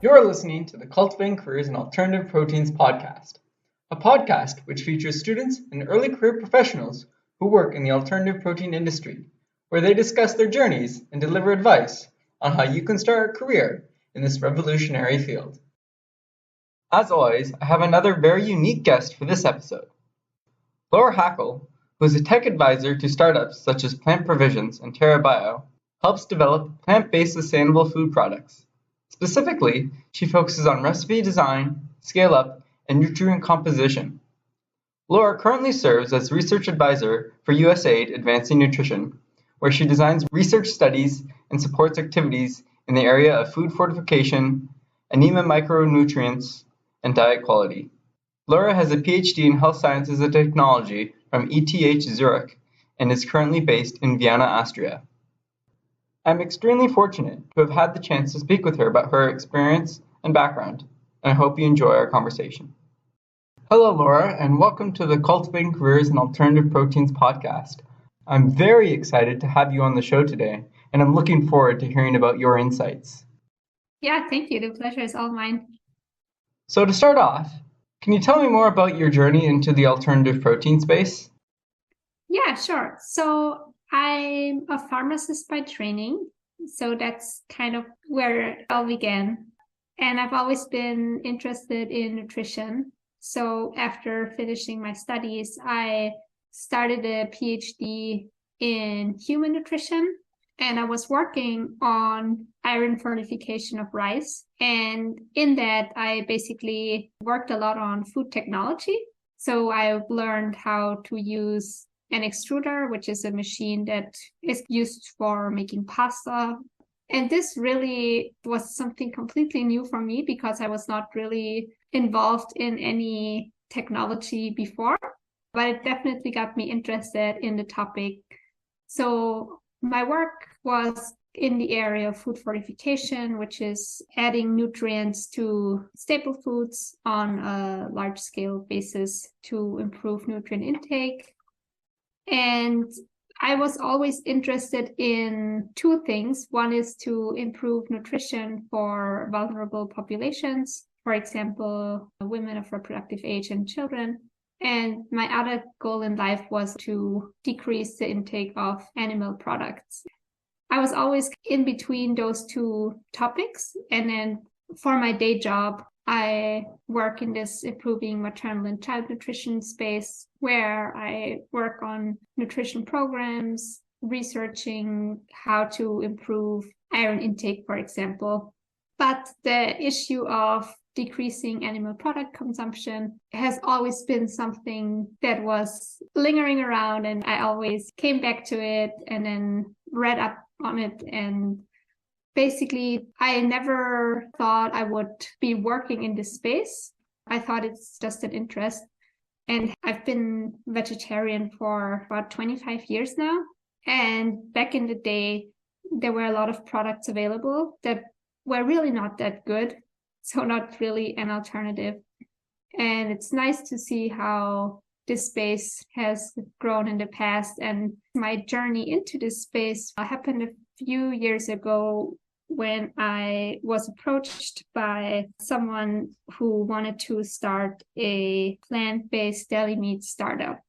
You're listening to the Cultivating Careers in Alternative Proteins podcast, a podcast which features students and early career professionals who work in the alternative protein industry, where they discuss their journeys and deliver advice on how you can start a career in this revolutionary field. As always, I have another very unique guest for this episode. Laura Hackl, who is a tech advisor to startups such as Plant Provisions and Terrabio, helps develop plant-based sustainable food products. Specifically, she focuses on recipe design, scale-up, and nutrient composition. Laura currently serves as research advisor for USAID Advancing Nutrition, where she designs research studies and supports activities in the area of food fortification, anemia micronutrients, and diet quality. Laura has a PhD in Health Sciences and Technology from ETH Zürich and is currently based in Vienna, Austria. I'm extremely fortunate to have had the chance to speak with her about her experience and background, and I hope you enjoy our conversation. Hello, Laura, and welcome to the Cultivating Careers in Alternative Proteins podcast. I'm very excited to have you on the show today, and I'm looking forward to hearing about your insights. Yeah, thank you. The pleasure is all mine. So to start off, can you tell me more about your journey into the alternative protein space? Yeah, sure. So I'm a pharmacist by training. So that's kind of where it all began. And I've always been interested in nutrition. So after finishing my studies, I started a PhD in human nutrition. And I was working on iron fortification of rice. And in that, I basically worked a lot on food technology. So I learned how to use an extruder, which is a machine that is used for making pasta. And this really was something completely new for me because I was not really involved in any technology before, but it definitely got me interested in the topic. So my work was in the area of food fortification, which is adding nutrients to staple foods on a large scale basis to improve nutrient intake. And I was always interested in two things. One is to improve nutrition for vulnerable populations, for example, women of reproductive age and children. And my other goal in life was to decrease the intake of animal products. I was always in between those two topics. And then for my day job, I work in this improving maternal and child nutrition space where I work on nutrition programs, researching how to improve iron intake, for example. But the issue of decreasing animal product consumption has always been something that was lingering around, and I always came back to it and then read up on it. And basically, I never thought I would be working in this space. I thought it's just an interest. And I've been vegetarian for about 25 years now. And back in the day, there were a lot of products available that were really not that good. So not really an alternative. And it's nice to see how this space has grown in the past. And my journey into this space happened a few years ago when I was approached by someone who wanted to start a plant-based deli meat startup.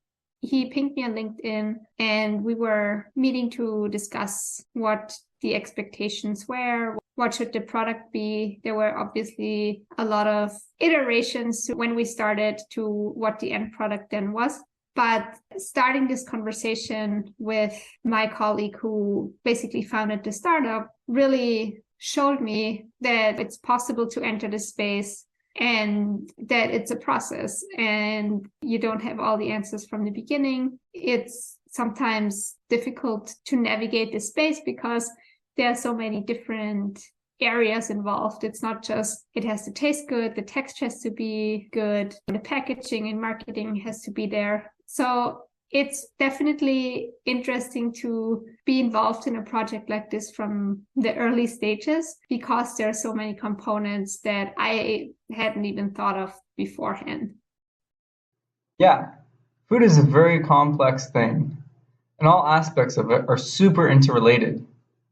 He pinged me on LinkedIn and we were meeting to discuss what the expectations were. What should the product be? There were obviously a lot of iterations when we started to what the end product then was. But starting this conversation with my colleague who basically founded the startup really showed me that it's possible to enter the space and that it's a process and you don't have all the answers from the beginning. It's sometimes difficult to navigate the space because there are so many different areas involved. It's not just it has to taste good, the text has to be good, the packaging and marketing has to be there. So it's definitely interesting to be involved in a project like this from the early stages because there are so many components that I hadn't even thought of beforehand. Yeah, food is a very complex thing, and all aspects of it are super interrelated.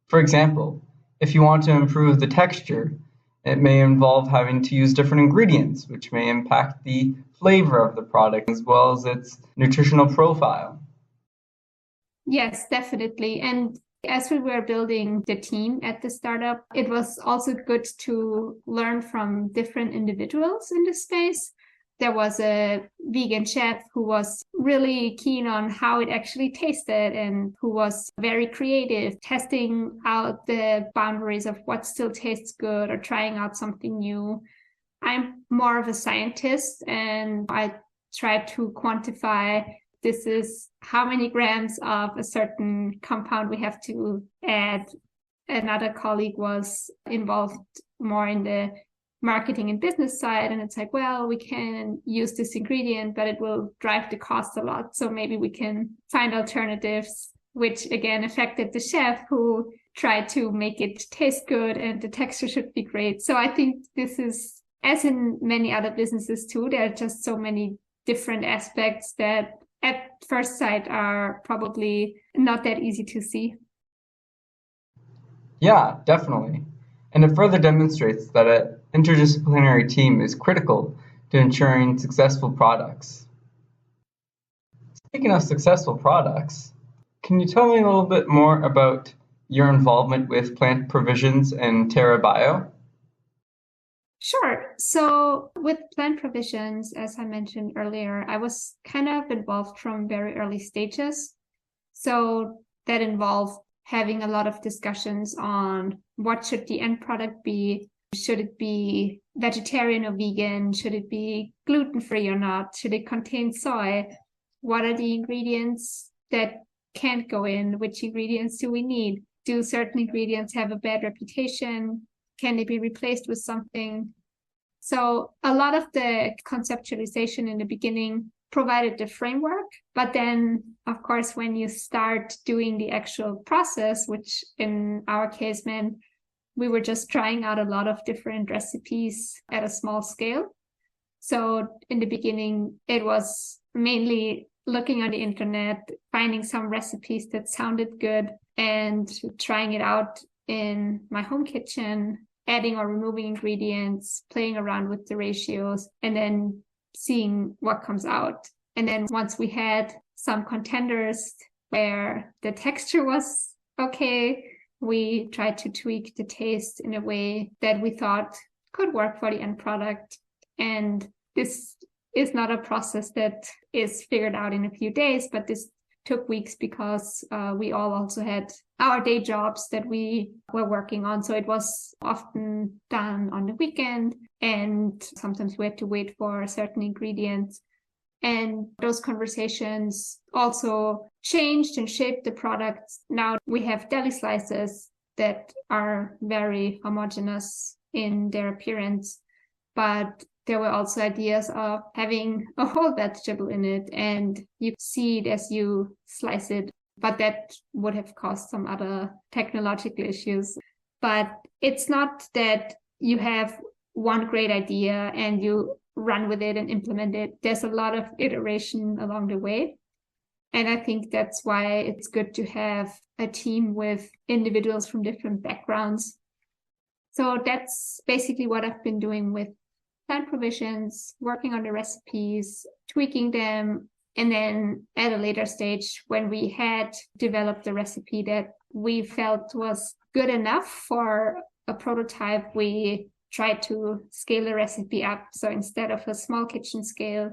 For example, if you want to improve the texture, It may involve having to use different ingredients, which may impact the flavor of the product as well as its nutritional profile. Yes, definitely. And as we were building the team at the startup, it was also good to learn from different individuals in the space. There was a vegan chef who was really keen on how it actually tasted and who was very creative, testing out the boundaries of what still tastes good or trying out something new. I'm more of a scientist, and I try to quantify this is how many grams of a certain compound we have to add. Another colleague was involved more in the marketing and business side, and it's like, well, we can use this ingredient, but it will drive the cost a lot. So maybe we can find alternatives, which again affected the chef who tried to make it taste good and the texture should be great. So I think this is, as in many other businesses too, there are just so many different aspects that at first sight are probably not that easy to see. Yeah, definitely. And it further demonstrates that an interdisciplinary team is critical to ensuring successful products. Speaking of successful products, can you tell me a little bit more about your involvement with Plant Provisions and Terrabio? Sure. So with Plant Provisions, as I mentioned earlier, I was kind of involved from very early stages. So that involved having a lot of discussions on what should the end product be. Should it be vegetarian or vegan? Should it be gluten-free or not? Should it contain soy? What are the ingredients that can't go in? Which ingredients do we need? Do certain ingredients have a bad reputation? Can they be replaced with something? So a lot of the conceptualization in the beginning provided the framework, but then, of course, when you start doing the actual process, which in our case meant we were just trying out a lot of different recipes at a small scale. So in the beginning, it was mainly looking on the internet, finding some recipes that sounded good and trying it out in my home kitchen, adding or removing ingredients, playing around with the ratios, and then seeing what comes out. And then once we had some contenders where the texture was okay, we tried to tweak the taste in a way that we thought could work for the end product. And this is not a process that is figured out in a few days, but this took weeks because we all also had our day jobs that we were working on. So it was often done on the weekend, and sometimes we had to wait for certain ingredients. And those conversations also changed and shaped the products. Now we have deli slices that are very homogeneous in their appearance, but there were also ideas of having a whole vegetable in it, and you see it as you slice it, but that would have caused some other technological issues. But it's not that you have one great idea and you run with it and implement it. There's a lot of iteration along the way. And I think that's why it's good to have a team with individuals from different backgrounds. So that's basically what I've been doing with Plant Provisions, working on the recipes, tweaking them, and then at a later stage, when we had developed the recipe that we felt was good enough for a prototype, we tried to scale the recipe up. So instead of a small kitchen scale,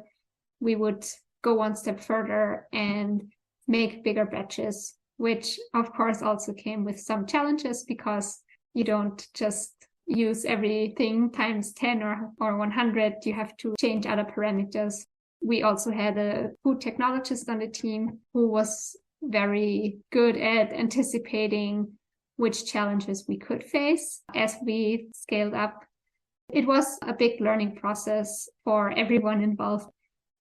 we would go one step further and make bigger batches, which of course also came with some challenges because you don't just use everything times 10 or 100. You have to change other parameters. We also had a food technologist on the team who was very good at anticipating which challenges we could face as we scaled up. It was a big learning process for everyone involved.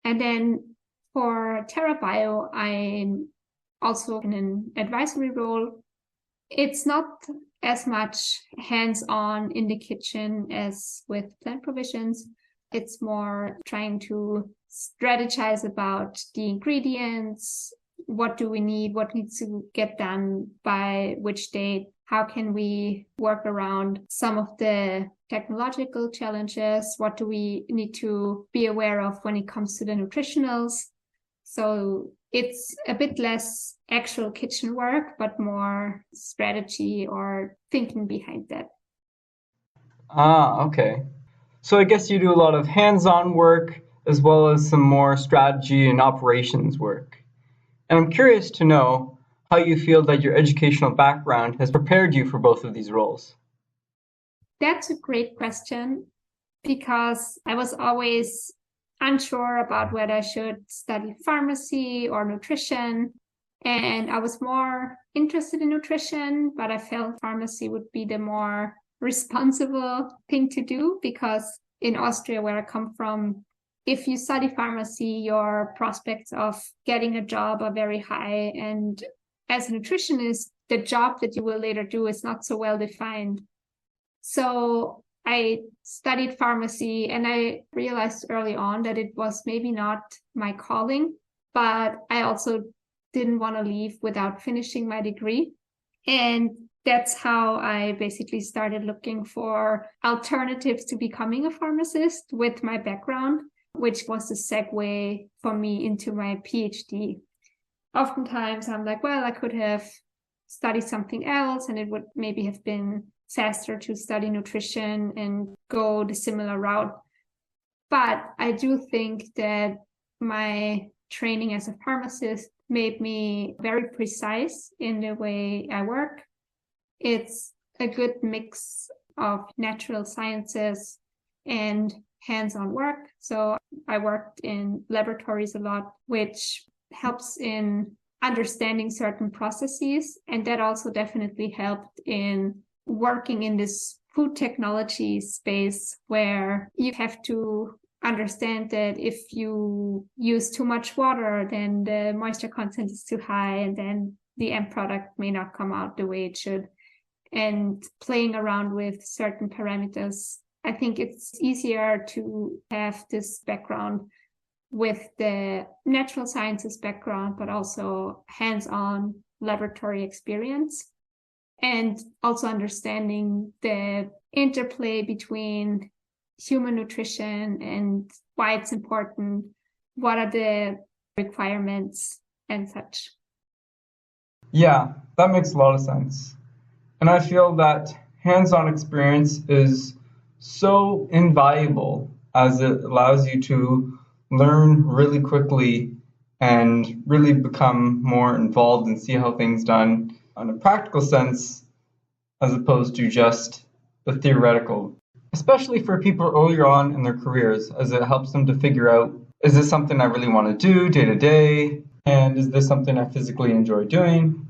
And then for Terrabio, I'm also in an advisory role. It's not as much hands-on in the kitchen as with Plant Provisions. It's more trying to strategize about the ingredients, what do we need, what needs to get done by which date, how can we work around some of the technological challenges, what do we need to be aware of when it comes to the nutritionals. So it's a bit less actual kitchen work, but more strategy or thinking behind that. Okay. So I guess you do a lot of hands-on work as well as some more strategy and operations work. And I'm curious to know how you feel that your educational background has prepared you for both of these roles. That's a great question, because I was always unsure about whether I should study pharmacy or nutrition. And I was more interested in nutrition, but I felt pharmacy would be the more responsible thing to do, because in Austria, where I come from, if you study pharmacy, your prospects of getting a job are very high. And as a nutritionist, the job that you will later do is not so well defined. So I studied pharmacy, and I realized early on that it was maybe not my calling, but I also didn't want to leave without finishing my degree. And that's how I basically started looking for alternatives to becoming a pharmacist with my background, which was the segue for me into my PhD. Oftentimes I'm like, well, I could have studied something else, and it would maybe have been faster to study nutrition and go the similar route. But I do think that my training as a pharmacist made me very precise in the way I work. It's a good mix of natural sciences and hands-on work. So I worked in laboratories a lot, which helps in understanding certain processes. And that also definitely helped in working in this food technology space, where you have to understand that if you use too much water, then the moisture content is too high, and then the end product may not come out the way it should. And playing around with certain parameters, I think it's easier to have this background with the natural sciences background, but also hands-on laboratory experience. And also understanding the interplay between human nutrition and why it's important, what are the requirements and such. Yeah, that makes a lot of sense. And I feel that hands-on experience is so invaluable, as it allows you to learn really quickly and really become more involved and see how things done on a practical sense, as opposed to just the theoretical, especially for people earlier on in their careers, as it helps them to figure out, is this something I really want to do day to day? And is this something I physically enjoy doing?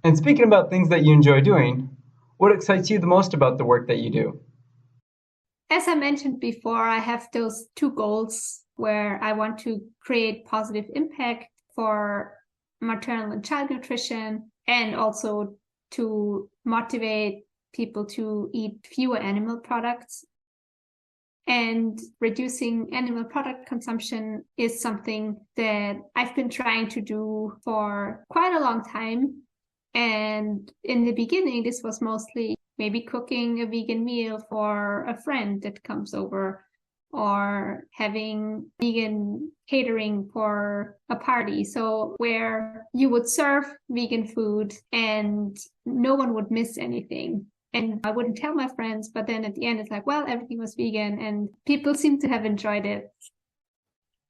And speaking about things that you enjoy doing, what excites you the most about the work that you do? As I mentioned before, I have those two goals where I want to create positive impact for maternal and child nutrition, and also to motivate people to eat fewer animal products. And reducing animal product consumption is something that I've been trying to do for quite a long time. And in the beginning, this was mostly maybe cooking a vegan meal for a friend that comes over, or having vegan catering for a party. So where you would serve vegan food and no one would miss anything. And I wouldn't tell my friends, but then at the end, it's like, well, everything was vegan and people seem to have enjoyed it.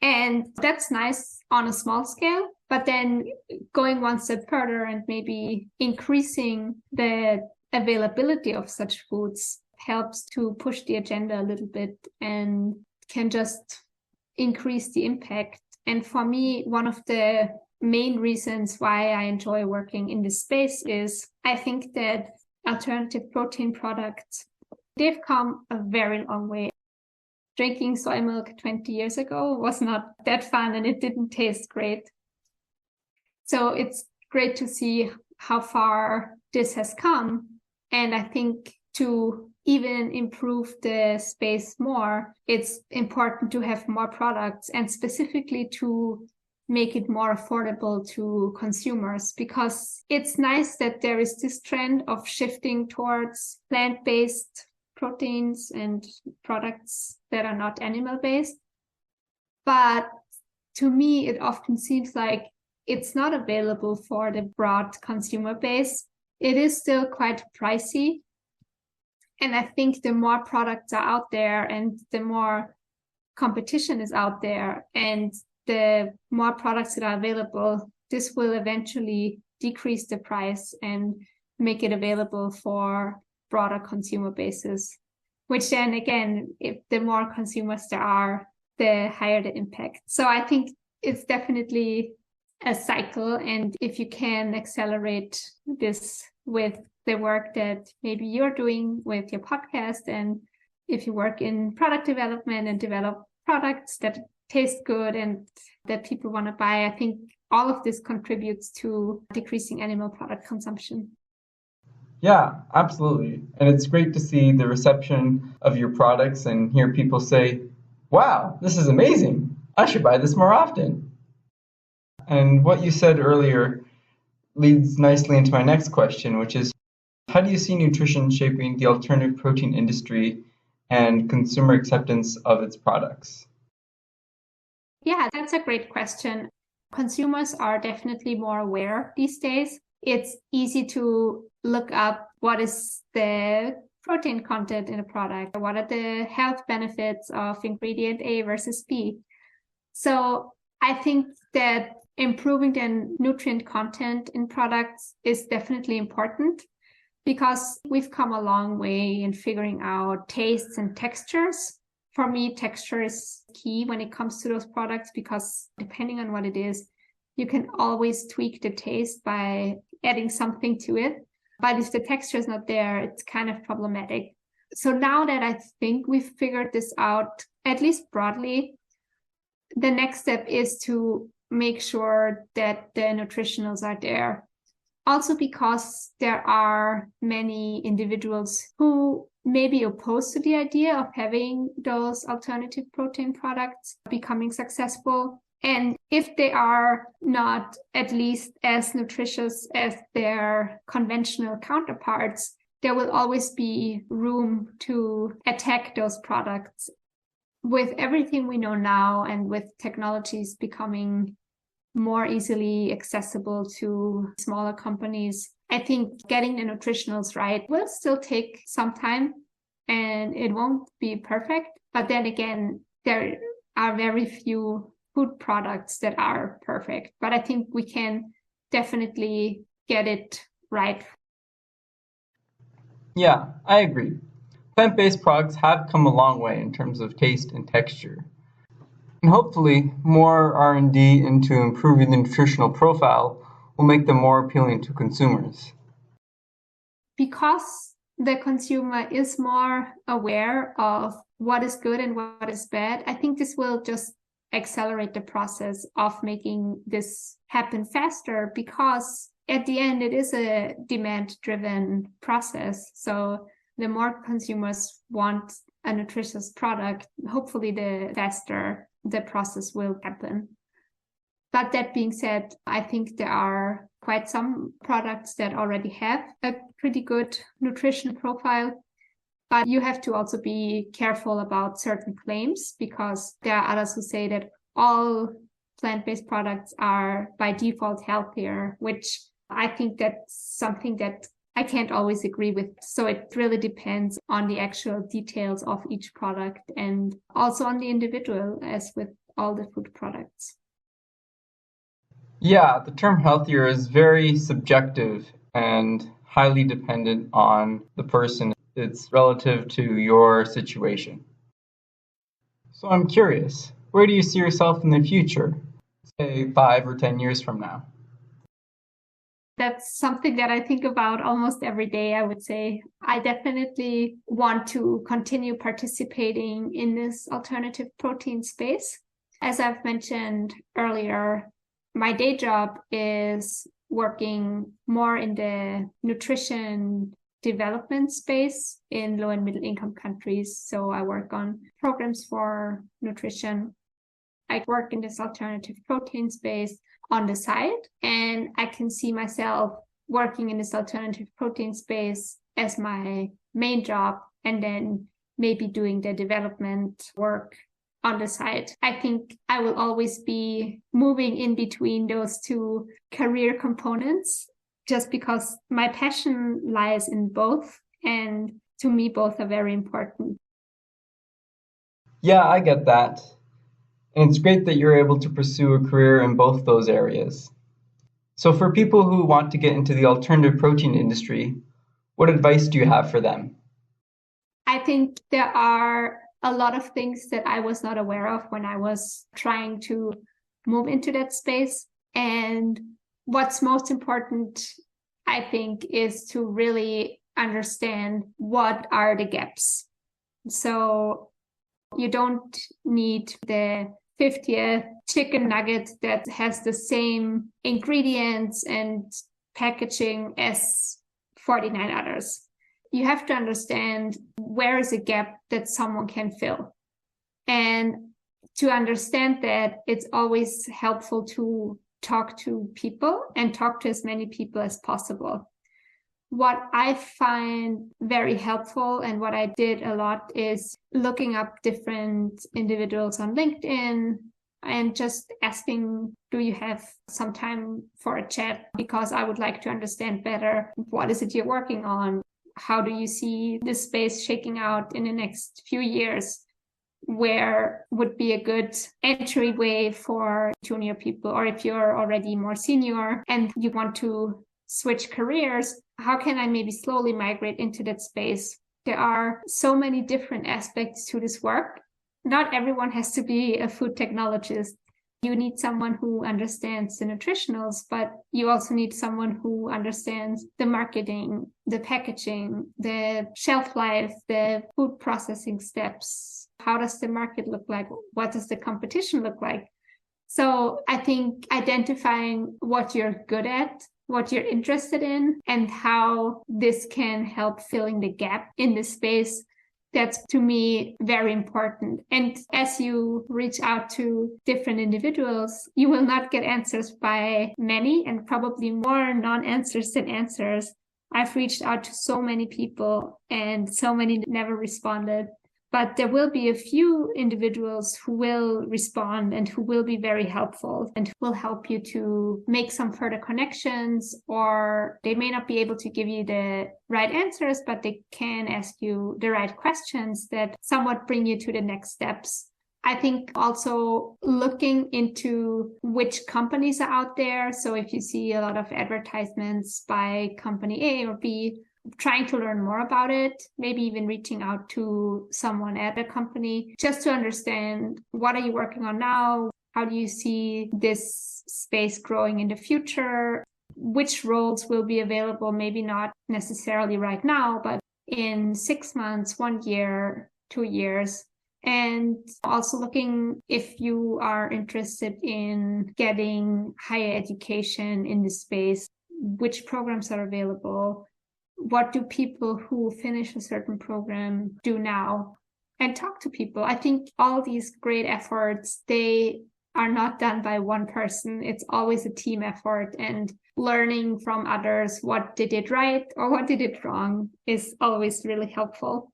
And that's nice on a small scale, but then going one step further and maybe increasing the availability of such foods helps to push the agenda a little bit and can just increase the impact. And for me, one of the main reasons why I enjoy working in this space is I think that alternative protein products, they've come a very long way. Drinking soy milk 20 years ago was not that fun, and it didn't taste great. So it's great to see how far this has come. And I think to even improve the space more, it's important to have more products, and specifically to make it more affordable to consumers, because it's nice that there is this trend of shifting towards plant-based proteins and products that are not animal-based. But to me, it often seems like it's not available for the broad consumer base. It is still quite pricey. And I think the more products are out there and the more competition is out there and the more products that are available, this will eventually decrease the price and make it available for broader consumer bases, which then again, if the more consumers there are, the higher the impact. So I think it's definitely a cycle. And if you can accelerate this with the work that maybe you're doing with your podcast, and if you work in product development and develop products that taste good and that people want to buy, I think all of this contributes to decreasing animal product consumption. Yeah, absolutely. And it's great to see the reception of your products and hear people say, wow, this is amazing. I should buy this more often. And what you said earlier leads nicely into my next question, which is, how do you see nutrition shaping the alternative protein industry and consumer acceptance of its products? Yeah, that's a great question. Consumers are definitely more aware these days. It's easy to look up what is the protein content in a product, what are the health benefits of ingredient A versus B. So I think that improving the nutrient content in products is definitely important, because we've come a long way in figuring out tastes and textures. For me, texture is key when it comes to those products, because depending on what it is, you can always tweak the taste by adding something to it. But if the texture is not there, it's kind of problematic. So now that I think we've figured this out, at least broadly, the next step is to make sure that the nutritionals are there. Also because there are many individuals who may be opposed to the idea of having those alternative protein products becoming successful. And if they are not at least as nutritious as their conventional counterparts, there will always be room to attack those products. With everything we know now and with technologies becoming more easily accessible to smaller companies, I think getting the nutritionals right will still take some time and it won't be perfect. But then again, there are very few food products that are perfect. But I think we can definitely get it right. Yeah, I agree. Plant-based products have come a long way in terms of taste and texture. And hopefully, more R&D into improving the nutritional profile will make them more appealing to consumers. Because the consumer is more aware of what is good and what is bad, I think this will just accelerate the process of making this happen faster, because at the end, it is a demand-driven process. So the more consumers want a nutritious product, hopefully the faster the process will happen. But that being said, I think there are quite some products that already have a pretty good nutrition profile. But you have to also be careful about certain claims, because there are others who say that all plant-based products are by default healthier, which I think that's something that I can't always agree with. So it really depends on the actual details of each product and also on the individual, as with all the food products. Yeah, the term healthier is very subjective and highly dependent on the person. It's relative to your situation. So I'm curious, where do you see yourself in the future, say 5 or 10 years from now? That's something that I think about almost every day, I would say. I definitely want to continue participating in this alternative protein space. As I've mentioned earlier, my day job is working more in the nutrition development space in low and middle income countries. So I work on programs for nutrition. I work in this alternative protein space on the side, and I can see myself working in this alternative protein space as my main job, and then maybe doing the development work on the side. I think I will always be moving in between those two career components, just because my passion lies in both, and to me both are very important. Yeah, I get that. And it's great that you're able to pursue a career in both those areas. So for people who want to get into the alternative protein industry, what advice do you have for them? I think there are a lot of things that I was not aware of when I was trying to move into that space. And what's most important, I think, is to really understand what are the gaps. So you don't need the 50th chicken nugget that has the same ingredients and packaging as 49 others. You have to understand where is a gap that someone can fill. And to understand that, it's always helpful to talk to people and talk to as many people as possible. What I find very helpful and what I did a lot is looking up different individuals on LinkedIn and just asking, do you have some time for a chat? Because I would like to understand better, what is it you're working on? How do you see this space shaking out in the next few years? Where would be a good entryway for junior people? Or if you're already more senior and you want to switch careers, how can I maybe slowly migrate into that space? There are so many different aspects to this work. Not everyone has to be a food technologist. You need someone who understands the nutritionals, but you also need someone who understands the marketing, the packaging, the shelf life, the food processing steps. How does the market look like? What does the competition look like? So I think identifying what you're good at, what you're interested in, and how this can help filling the gap in this space, that's to me very important. And as you reach out to different individuals, you will not get answers by many, and probably more non-answers than answers. I've reached out to so many people and so many never responded. But there will be a few individuals who will respond and who will be very helpful and will help you to make some further connections, or they may not be able to give you the right answers, but they can ask you the right questions that somewhat bring you to the next steps. I think also looking into which companies are out there. So if you see a lot of advertisements by company A or B, trying to learn more about it, maybe even reaching out to someone at the company just to understand, what are you working on now? How do you see this space growing in the future? Which roles will be available? Maybe not necessarily right now, but in 6 months, 1 year, 2 years. And also looking if you are interested in getting higher education in this space, which programs are available? What do people who finish a certain program do now? And talk to people. I think all these great efforts, they are not done by one person. It's always a team effort, and learning from others what they did right or what they did wrong is always really helpful.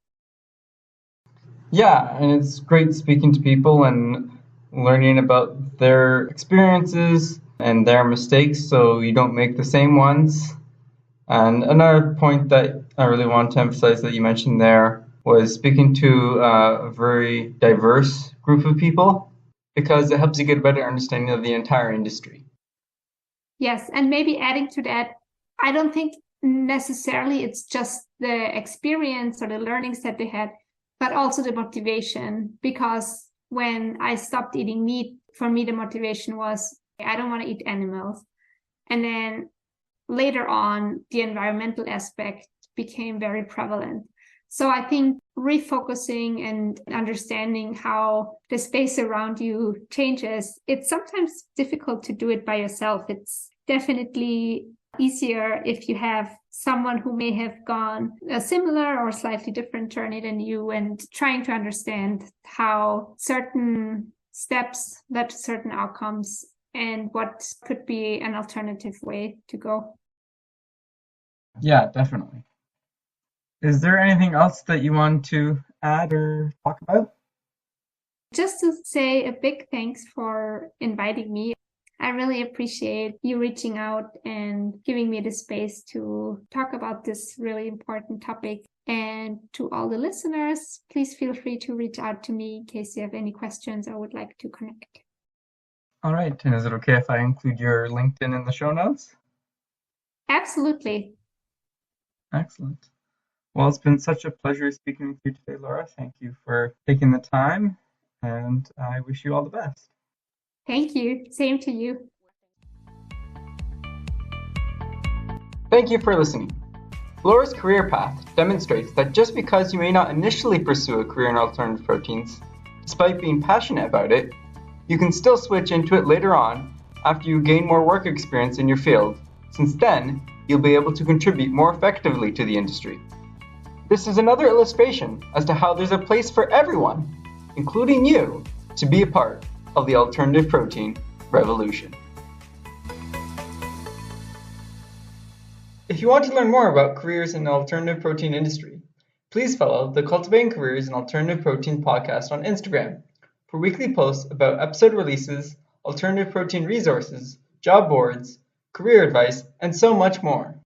Yeah, and it's great speaking to people and learning about their experiences and their mistakes so you don't make the same ones. And another point that I really want to emphasize that you mentioned there was speaking to a very diverse group of people, because it helps you get a better understanding of the entire industry. Yes, and maybe adding to that, I don't think necessarily it's just the experience or the learnings that they had, but also the motivation. Because when I stopped eating meat, for me, the motivation was, I don't want to eat animals. And then later on, the environmental aspect became very prevalent. So I think refocusing and understanding how the space around you changes, it's sometimes difficult to do it by yourself. It's definitely easier if you have someone who may have gone a similar or slightly different journey than you, and trying to understand how certain steps led to certain outcomes and what could be an alternative way to go. Yeah, definitely. Is there anything else that you want to add or talk about? Just to say a big thanks for inviting me. I really appreciate you reaching out and giving me the space to talk about this really important topic. And to all the listeners, please feel free to reach out to me in case you have any questions or would like to connect. All right. And is it okay if I include your LinkedIn in the show notes? Absolutely. Excellent. Well, it's been such a pleasure speaking with you today, Laura. Thank you for taking the time, and I wish you all the best. Thank you. Same to you. Thank you for listening. Laura's career path demonstrates that just because you may not initially pursue a career in alternative proteins, despite being passionate about it, you can still switch into it later on after you gain more work experience in your field, since then you'll be able to contribute more effectively to the industry. This is another illustration as to how there's a place for everyone, including you, to be a part of the alternative protein revolution. If you want to learn more about careers in the alternative protein industry, please follow the Cultivating Careers in Alternative Protein podcast on Instagram for weekly posts about episode releases, alternative protein resources, job boards, career advice, and so much more.